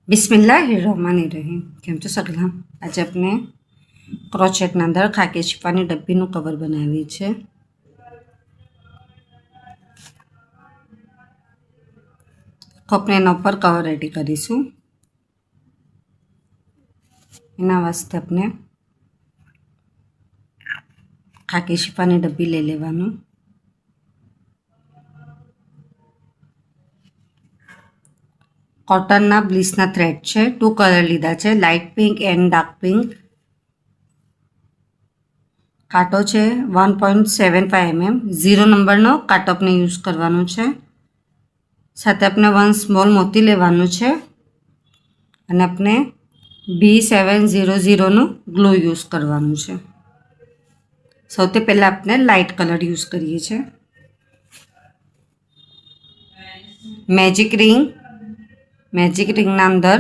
બિસ્મિલ્લાહિર્રહમાનિર્રહીમ। કેમ છો સગલા? આજે આપણે ક્રોચેટના અંદર ખાકી શિફાની ડબ્બીનું કવર બનાવીએ છીએ। આપણે એના ઉપર કવર રેડી કરીશું। એના વાસ્તે આપણે ખાકી શિફાની ડબ્બી લઈ લેવાનું। કોટનના બ્લીસના થ્રેડ છે, 2 કલર લીધા છે, light pink and dark pink. કાંટો છે 1.75 mm, 0 નંબરનો કાંટો આપણે યુઝ કરવાનો છે। સાથે આપણે 1 સ્મોલ મોતી લેવાનું છે અને આપણે B700નું ગ્લુ યુઝ કરવાનું છે। સૌથી પહેલાં આપણે લાઇટ કલર યુઝ કરીએ છીએ। મેજિક રિંગના અંદર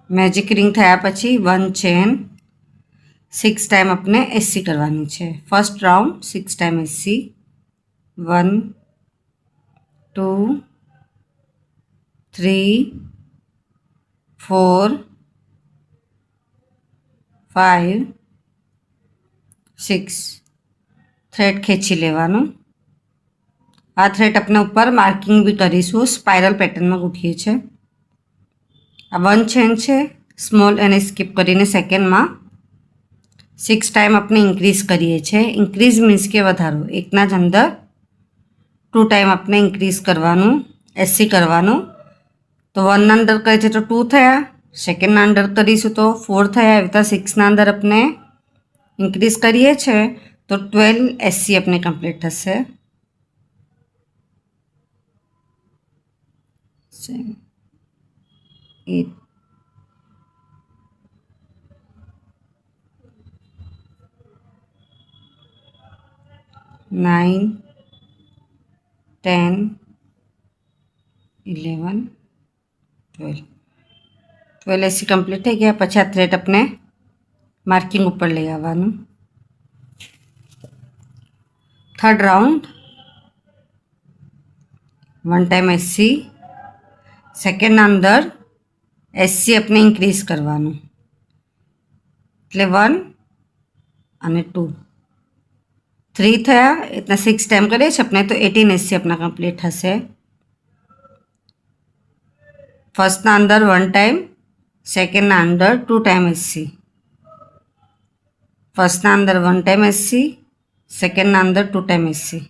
મેજિક રિંગ થયા પછી 1 ચેન 6 ટાઈમ આપણે એસી કરવાની છે। ફર્સ્ટ રાઉન્ડ 6 ટાઈમ એસી, 1 2 3 4 5 6 થ્રેડ ખેંચી લેવાનું। આ થ્રેડ આપણે ઉપર માર્કિંગ બી કરીશું, સ્પાઇરલ પેટર્નમાં ગોઠવીએ છીએ। આ 1 ચેન છે, સ્મોલ એને સ્કીપ કરીને સેકન્ડમાં 6 ટાઈમ આપણે ઇન્ક્રીઝ કરીએ છીએ। ઇન્ક્રીઝ મીન્સ કે વધારો, એકના જ અંદર 2 ટાઈમ આપણે ઇન્ક્રીઝ કરવાનું, એસી કરવાનું। તો 1ના અંદર કરીએ છીએ તો 2 થયા, સેકન્ડના અંદર કરીશું તો 4 થયા, એવી રીતે 6ના અંદર આપણે ઇન્ક્રીઝ કરીએ છીએ તો 12 એસી આપણે કમ્પ્લીટ થશે। 7 8 9 10 11 12 એસી કમ્પ્લીટ થઈ ગયા। પછી આ થ્રેડ આપણે માર્કિંગ ઉપર લઈ આવવાનું। થર્ડ રાઉન્ડ 1 ટાઈમ એસી, સેકન્ડના અંદર એસી આપણે ઇન્ક્રીઝ કરવાનું, એટલે 1 અને 2 3 થયા, એટલે 6 ટાઈમ કરીએ છીએ આપણે તો 18 એસી આપણા કમ્પ્લીટ થશે। ફર્સ્ટના અંદર 1 ટાઈમ, સેકન્ડના અંદર 2 ટાઈમ એસી, ફર્સ્ટના અંદર 1 ટાઈમ એસી, સેકન્ડના અંદર 2 ટાઈમ એસી,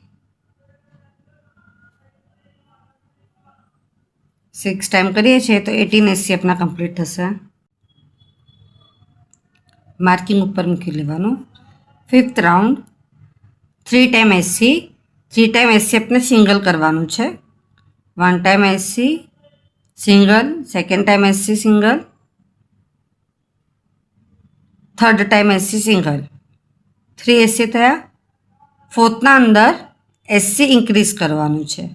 6 ટાઈમ કરીએ છીએ તો 18 એસી આપણા કમ્પ્લીટ થશે। માર્કિંગ ઉપર મૂકી લેવાનું। Fifth round 3 time SC, 3 time એસી આપણે સિંગલ કરવાનું છે। 1 ટાઈમ એસી સિંગલ, સેકન્ડ ટાઈમ એસી સિંગલ, થર્ડ ટાઈમ એસી સિંગલ, 3 એસી થયા। ફોર્થના અંદર એસી ઇન્ક્રીઝ કરવાનું છે,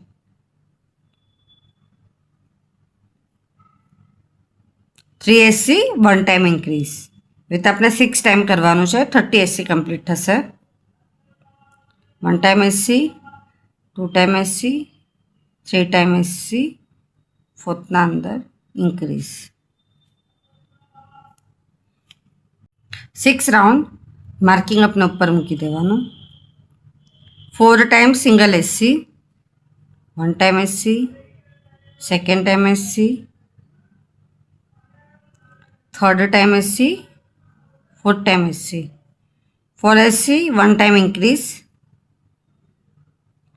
3 એસી 1 ટાઈમ ઇન્ક્રીઝ, વિથ આપણે 6 ટાઈમ કરવાનું છે, 30 એસી કમ્પ્લીટ થશે। 1 time SC, 2 time SC, 3 time એસી, ફોર્થના અંદર ઇન્ક્રીઝ। 6 રાઉન્ડ માર્કિંગ આપણે ઉપર મૂકી દેવાનું। 4 ટાઈમ સિંગલ એસી, 1 ટાઈમ એસી, સેકન્ડ ટાઈમ એસી, થર્ડ ટાઈમ એસી, ફોર્થ ટાઈમ એસી, 4 એસી 1 ટાઈમ ઇન્ક્રીઝ,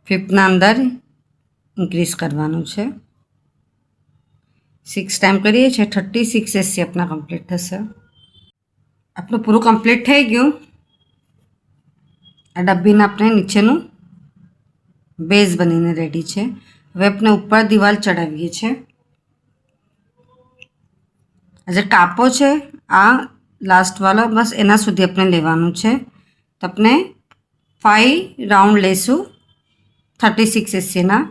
ફિફ્થના અંદર ઇન્ક્રીઝ કરવાનું છે, 6 ટાઈમ કરીએ છીએ 36 એસી આપણા કમ્પ્લીટ થશે। આપણું પૂરું કમ્પ્લીટ થઈ ગયું। આ ડબ્બીને આપણે નીચેનું બેઝ બનીને રેડી છે। હવે આપણે ઉપર દિવાલ ચડાવીએ છીએ। આ જે કાપો છે આ લાસ્ટ વાળો, બસ એના સુધી આપણે લેવાનું છે। તો આપણે 5 રાઉન્ડ લેશું 36 એસીના।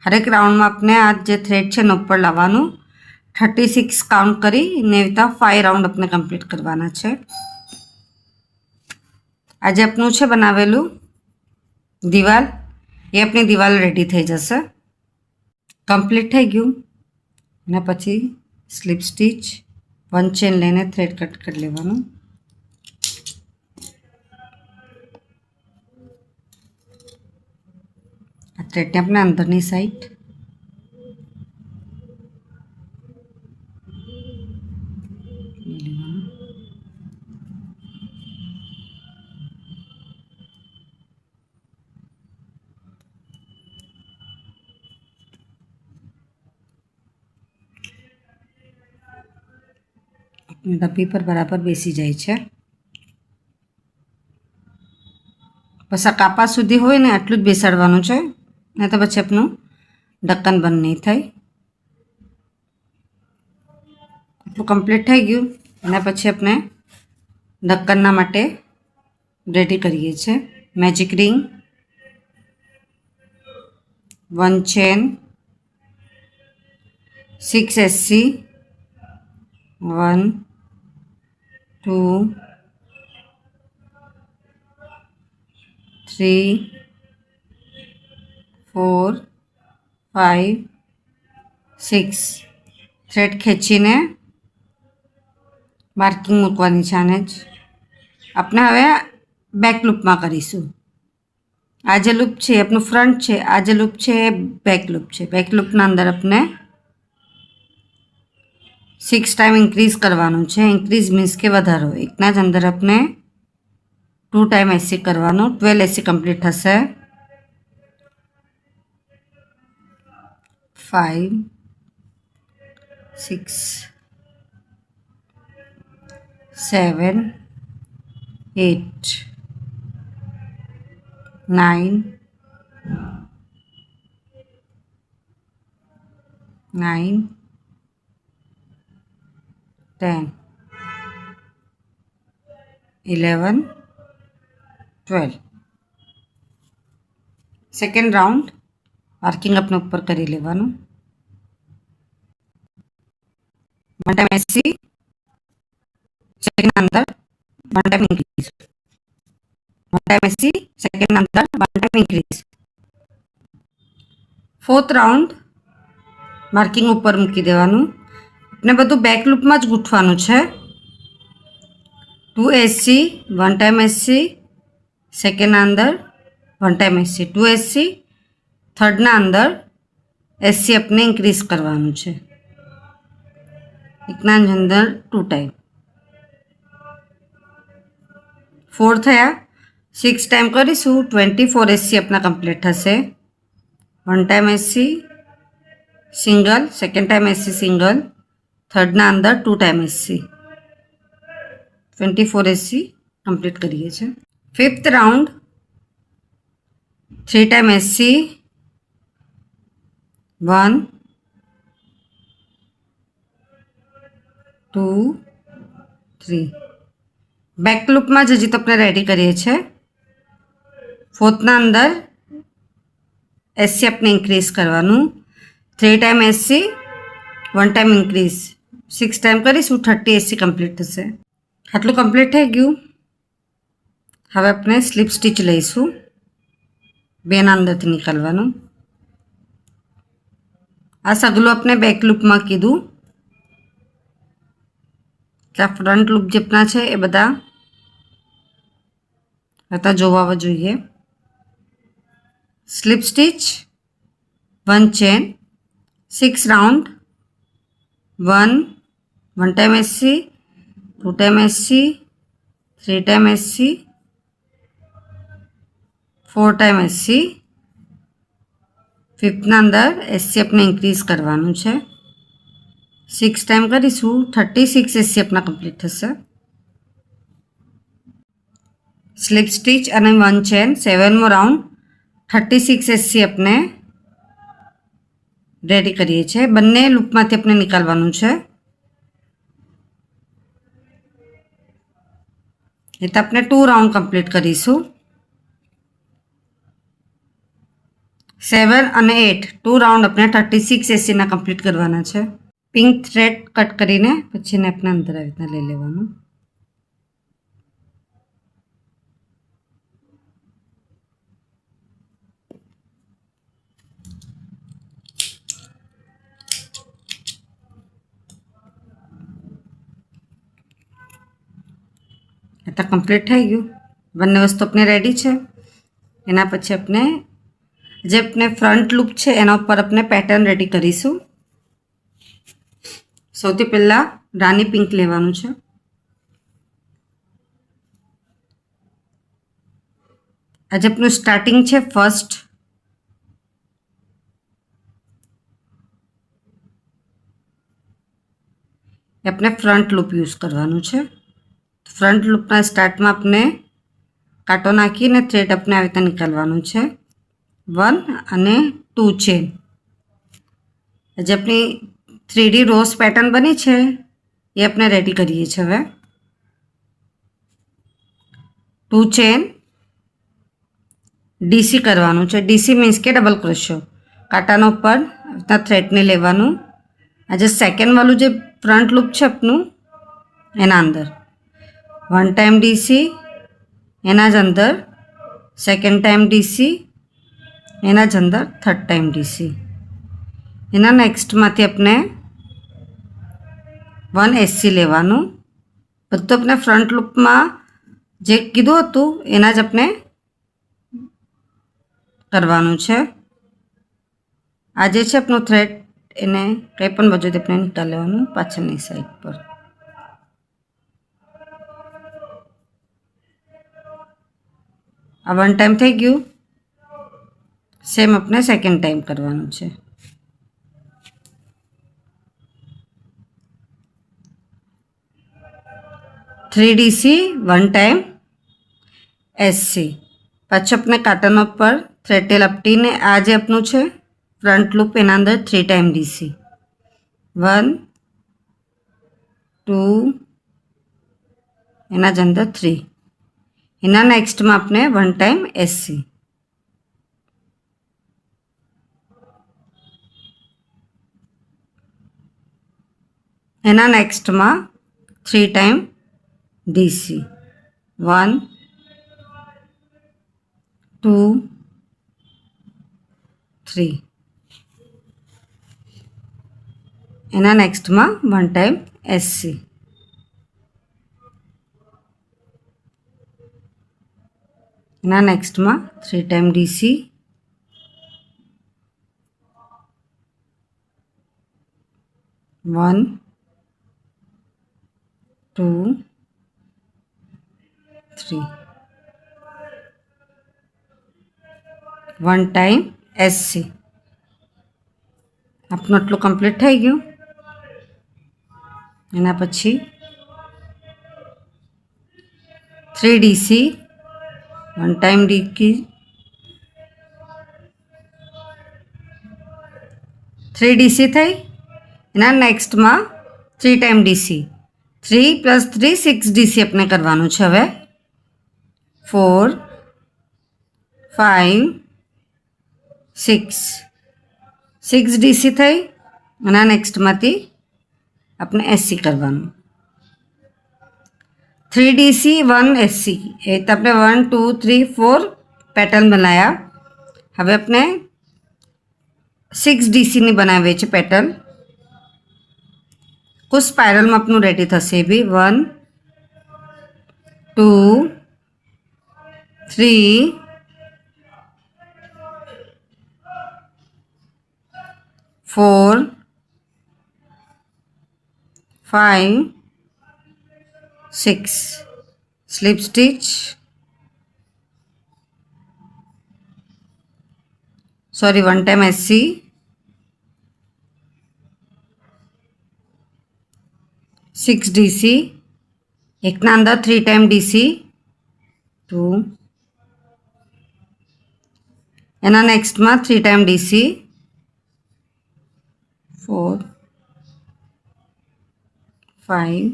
હરેક રાઉન્ડમાં આપણે આ જે થ્રેડ છે એના ઉપર લાવવાનું, 36 કાઉન્ટ કરીને એવી રીતે 5 રાઉન્ડ આપણે કમ્પ્લીટ કરવાના છે। આજે આપણું છે બનાવેલું દિવાલ એ આપણી દિવાલ રેડી થઈ જશે. કમ્પ્લીટ થઈ ગયું. અને પછી સ્લીપ સ્ટીચ 1 ચેન લઈને થ્રેડ કટ કરી લેવાનું. આ થ્રેડને આપણે અંદરની સાઈડ ડબ્બી પર બરાબર બેસી જાય છે. બસ આ કાપા સુધી હોય ને આટલું જ બેસાડવાનું છે, નહીં તો પછી આપણું ઢક્કન બંધ નહીં થાય. એટલું કમ્પ્લીટ થઈ ગયું. એના પછી આપણે ઢક્કનના માટે રેડી કરીએ છીએ. Magic ring, 1 chain, 6 SC, 1 2 3 4 5 6 thread ખેંચીને માર્કિંગ મૂકવાની છે. આને જ આપણે હવે બેક લૂપમાં કરીશું. આ જે લૂપ છે એ આપણું ફ્રન્ટ છે, આ જે લૂપ છે એ બેક લૂપ છે. બેક લૂપના અંદર આપણે 6 ટાઈમ ઇન્ક્રીઝ કરવાનું છે. ઇન્ક્રીઝ મીન્સ કે વધારો. એકના જ અંદર આપણે 2 ટાઈમ એસી કરવાનું. 12 એસી કમ્પ્લીટ થશે. 5 6 7 8 9 10 11 12. સેકન્ડ રાઉન્ડ માર્કિંગ આપણે ઉપર કરી લેવાનું. 1 ટાઈમ એસી, સેકન્ડ અંદર 1 ટાઈમ ઇન્ક્રીઝ, 1 ટાઈમ એસી, સેકન્ડ અંદર 1 time increase. Fourth round marking ઉપર મૂકી દેવાનું. આપણે બધું બેક લૂપમાં જ ગૂંથવાનું છે. 2 એસી, 1 ટાઈમ એસી, સેકન્ડ અંદર 1 ટાઈમ એસી, 2 એસી, થર્ડના અંદર એસી આપણે ઇન્ક્રીઝ કરવાનું છે. એકના જ અંદર 2 ટાઈમ. 4 થયા. 6 ટાઈમ કરીશું. 24 એસી આપણા કમ્પ્લીટ થશે. 1 ટાઈમ એસી સિંગલ, સેકન્ડ ટાઈમ એસી સિંગલ, થર્ડના અંદર 2 ટાઈમ એસી, 24 એસી કમ્પ્લીટ કરીએ છીએ. ફિફ્થ રાઉન્ડ 3 ટાઈમ એસી, 1 2 3. બેક લૂપમાં જ હજી તો આપણે રેડી કરીએ છીએ. ફોર્થના અંદર એસી આપણે ઇન્ક્રીઝ કરવાનું. 3 ટાઈમ એસી, 1 ટાઈમ ઇન્ક્રીઝ, 6 ટાઈમ કરીશું. 30 એસી કમ્પ્લીટ થશે. આટલું કમ્પ્લીટ થઈ ગયું. હવે આપણે સ્લીપ સ્ટીચ લઈશું. બેના અંદરથી નીકળવાનું. આ સગલું આપણે બેક લૂપમાં કીધું. એટલે ફ્રન્ટ લૂપ જેટલા છે એ બધા હતા જોવા જોઈએ. Slip stitch 1 chain, 6 round, 1 time SC, 2 time SC, 3 time SC, 4 time SC. ફિફ્થના અંદર એસી આપણે ઇન્ક્રીઝ કરવાનું છે. 6 ટાઈમ કરીશું. 36 એસી આપણા કમ્પ્લીટ થશે. સ્લીપ સ્ટીચ અને 1 ચેન, 7મો રાઉન્ડ, 36 એસી આપણે રેડી કરીએ છીએ. બંને લૂપમાંથી આપણે નીકાળવાનું છે. એટલે આપણે 2 રાઉન્ડ કમ્પ્લીટ કરીશું. 7 અને 8 2 રાઉન્ડ આપણે 36 એસીના કમ્પ્લીટ કરવાના છે. પિંક થ્રેડ કટ કરીને પછી એને આપણે અંદર આવી રીતના લઈ લેવાનું. તો કમ્પ્લીટ થઈ ગયું. બંને વસ્તુ આપણે રેડી છે. એના પછી આપણે જે આપણે ફ્રન્ટ લૂપ છે એના ઉપર આપણે પેટર્ન રેડી કરીશું. સૌથી પહેલાં રાની પિંક લેવાનું છે. આજે આપણું સ્ટાર્ટિંગ છે ફર્સ્ટ. આપણે ફ્રન્ટ લૂપ યુઝ કરવાનું છે. ફ્રન્ટ લૂપના સ્ટાર્ટમાં આપણે કાંટો નાખીને થ્રેડ આપણે આવી રીતે નીકાળવાનું છે. 1 અને 2 ચેન. જે આપણી 3D રોઝ પેટર્ન બની છે એ આપણે રેડી કરીએ છીએ. હવે 2 ચેન ડીસી કરવાનું છે. ડીસી મીન્સ કે ડબલ ક્રોશિયો. કાંટાનો ઉપર થ્રેડને લેવાનું. આ જે સેકન્ડ વાળું જે ફ્રન્ટ લૂપ છે આપનું એના અંદર 1 ટાઈમ ડીસી, એના જ અંદર સેકન્ડ ટાઈમ ડીસી, એના જ અંદર થર્ડ ટાઈમ ડીસી. એના નેક્સ્ટમાંથી આપણે 1 એસસી લેવાનું. બધું આપણે ફ્રન્ટ લૂપમાં જે કીધું હતું એના જ આપણે કરવાનું છે. આ જે છે આપણું થ્રેડ એને કંઈ પણ બાજુથી આપણે નીકાળી લેવાનું પાછળની સાઈડ પર. આ 1 ટાઈમ થઈ ગયું. સેમ આપણે સેકન્ડ ટાઈમ કરવાનું છે. Three DC 1 time SC. પાછું આપણે કાંટાનો પર થ્રેડ લપટીને આ જે આપનું છે ફ્રન્ટ લૂપ એના અંદર 3 ટાઈમ ડીસી. 1 2 એના જ અંદર 3. એના નેક્સ્ટમાં આપણે 1 ટાઈમ એસસી. એના નેક્સ્ટમાં 3 ટાઈમ ડીસી. 1 2 3. એના નેક્સ્ટમાં 1 ટાઈમ એસસી. એના નેક્સ્ટમાં 3 ટાઈમ ડીસી. 1 2 3. 1 time SC. આપનું આટલું કમ્પ્લીટ થઈ ગયું. એના પછી 3 ડીસી 1 ટાઈમ ડીસી 3 ડીસી થઈ. એના નેક્સ્ટમાં 3 ટાઈમ ડીસી. 3 + 3 6 ડીસી આપણે કરવાનું છે. હવે 4 5 6 6 ડીસી થઈ. અને નેક્સ્ટમાંથી આપણે એસસી કરવાનું. 3 ડીસી 1 એસસી. એ તો આપણે 1 2 3 4 પેટર્ન બનાવ્યા. હવે આપણે 6 ડીસીની બનાવીએ છીએ પેટર્ન. કુछ સ્પાઇરલમાં આપનું રેડી થશે. એ બી 1 2 3 4 5 6. Slip stitch, sorry 1 time SC. 6 DC. એકના અંદર 3 ટાઈમ ડીસી 2. એના નેક્સ્ટમાં 3 time DC 4 5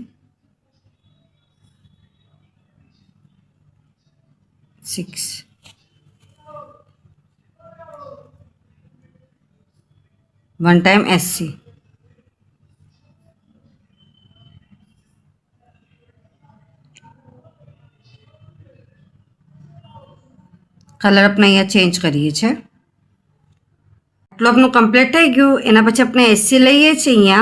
6. One time SC. Colour अपने अहींया चेन्ज करीए छे। आटलुं आपनुं कम्प्लीट थई गयुं। एना पछी अपने SC लईए छीए अहींया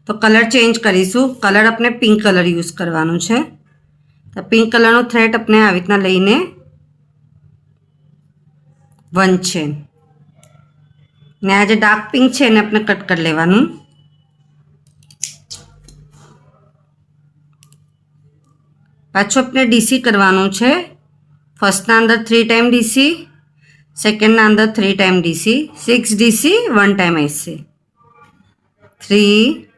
तो कलर चेन्ज करीशुं। कलर अपने पिंक कलर यूज करवानुं छे। તો પિંક કલરનો થ્રેડ આપણે આવી રીતના લઈને 1 ચેન ને આ જે ડાર્ક પિંક છે એને આપણે કટ કરી લેવાનું. પાછું આપણે ડીસી કરવાનું છે. ફર્સ્ટના અંદર 3 ટાઈમ ડીસી, સેકન્ડના અંદર 3 time DC, 6 DC 1 time SC, 3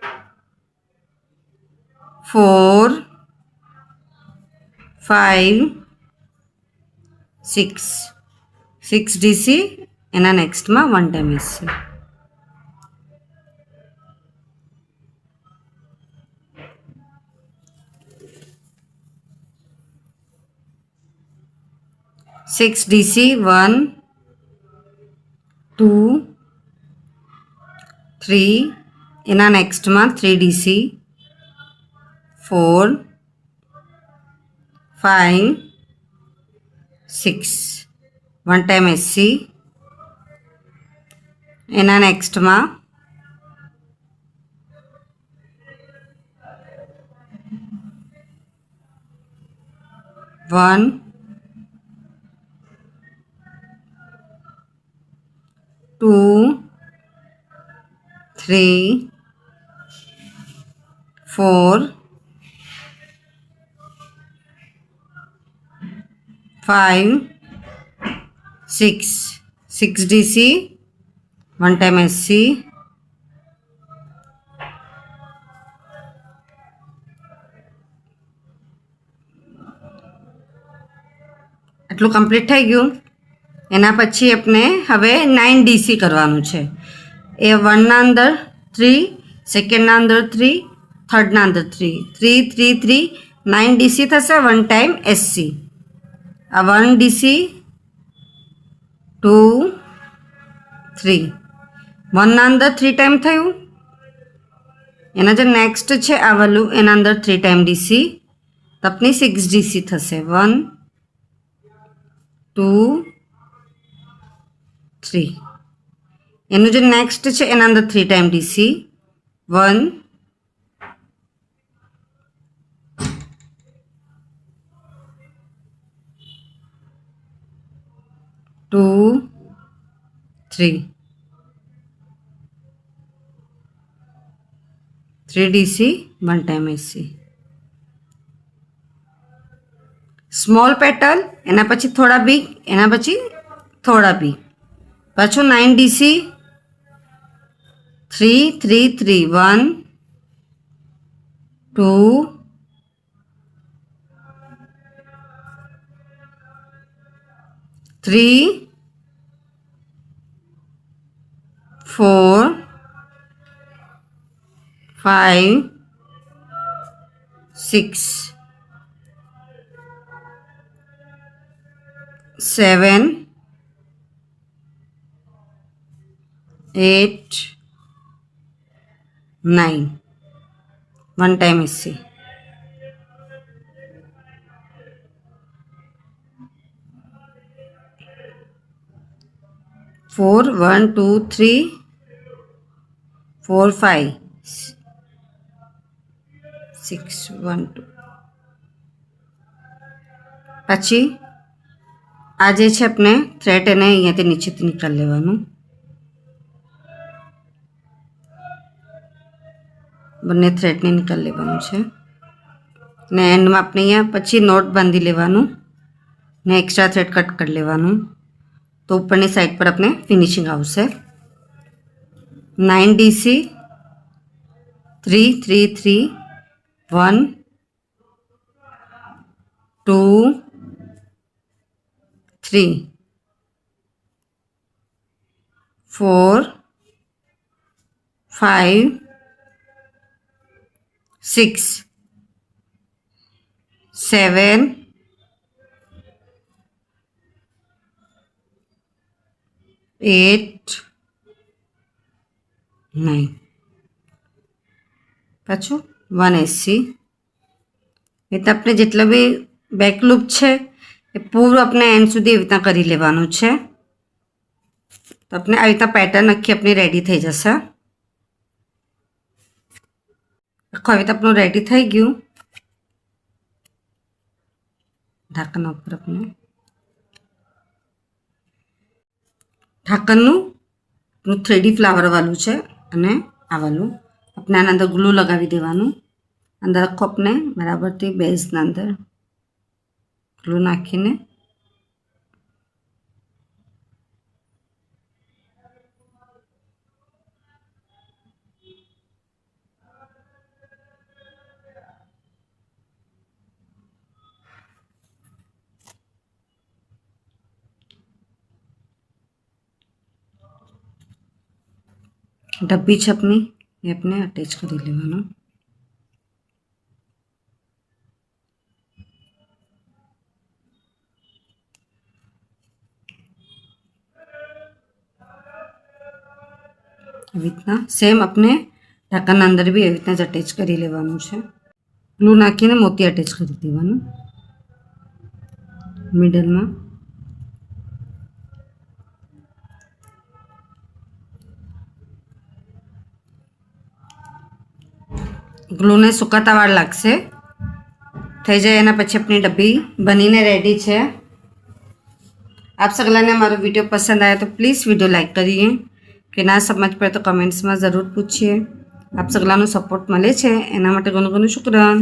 4 5 6 6 DC એના નેક્સ્ટમાં 1 ટાઈમ એસસી. સિક્સ ડીસી 1 2 3 એના નેક્સ્ટમાં 3 ડીસી 4 5 6 1 ટાઈમ એસસી એના નેક્સ્ટમાં 1 2 3 4 5 6 6 ડીસી 1 ટાઈમ એસસી આટલું કમ્પ્લીટ થઈ ગયું. એના પછી આપણે હવે 9 ડીસી કરવાનું છે. એ 1ના અંદર 3, સેકન્ડના અંદર 3, થર્ડના અંદર 3 3 3 3 9 ડીસી થશે 1 ટાઈમ એસસી. આ 1 ડીસી 2 3 1ના અંદર 3 ટાઈમ થયું. એના જે નેક્સ્ટ છે આ વાલું એના અંદર 3 ટાઈમ ડીસી તો આપની 6 ડીસી થશે 1 2 3. એનું જે નેક્સ્ટ છે એના અંદર 3 time DC 1 2 3 3 DC 1 time SC. Small petal એના પછી થોડા બિગ એના પછી થોડા બિગ પાછું 9 ડીસી 3 3 3 1 2 3 4 5 6 7 8 9 1 ટાઈમ એસસી. 4 1 2 3 4 5 6 1 2. પછી આ જે છે આપણે થ્રેડ એને અહીંયાથી નીચેથી નીકાળી લેવાનું. બંને થ્રેડને નીકાળી લેવાનું છે ને એન્ડમાં આપણે અહીંયા પછી નોટ બાંધી લેવાનું ને એક્સ્ટ્રા થ્રેડ કટ કરી લેવાનું તો ઉપરની સાઈડ પર આપણે ફિનિશિંગ આવશે. 9 ડીસી 3 3 3 1 2 3 4 5 6 7 8 9 પાછું 1 એસસી. એ તો આપણે જેટલો બી બેક લૂપ છે એ પૂરું આપણે એન્ડ સુધી એવી રીતના કરી લેવાનું છે તો આપણે આવી રીતના પેટર્ન આખી આપણી રેડી થઈ જશે. આખું આવી રીતે આપણું રેડી થઈ ગયું. ઢાંકણના ઉપર આપણે ઢાંકણનું 3D ફ્લાવરવાળું છે અને આ વાળું આપણે આના અંદર ગ્લુ લગાવી દેવાનું. અંદર આખો આપણે બરાબરથી બેઝના અંદર ગ્લુ નાખીને डब्बी છે આપની એ આપણે અટેચ કરી લેવાનું. આવી રીતના સેમ આપણે ઢાંકણના અંદર બી એવી રીતના જ અટેચ કરી લેવાનું છે. ગ્લુ નાખીને મોતી અટેચ કરી દેવાનું મિડલમાં. ગ્લુને સુકાતા વાર લાગશે. થઈ જાય એના પછી આપણી ડબ્બી બનીને રેડી છે. આપ સગલાને મારો વિડીયો પસંદ आया तो प्लीज़ वीडियो लाइक करिए. કે ના સમજ પડે તો કમેન્ટ્સમાં જરૂર પૂછીએ. આપ સગલાનો સપોર્ટ મળે છે એના માટે ઘણું ઘણું શુક્રાન.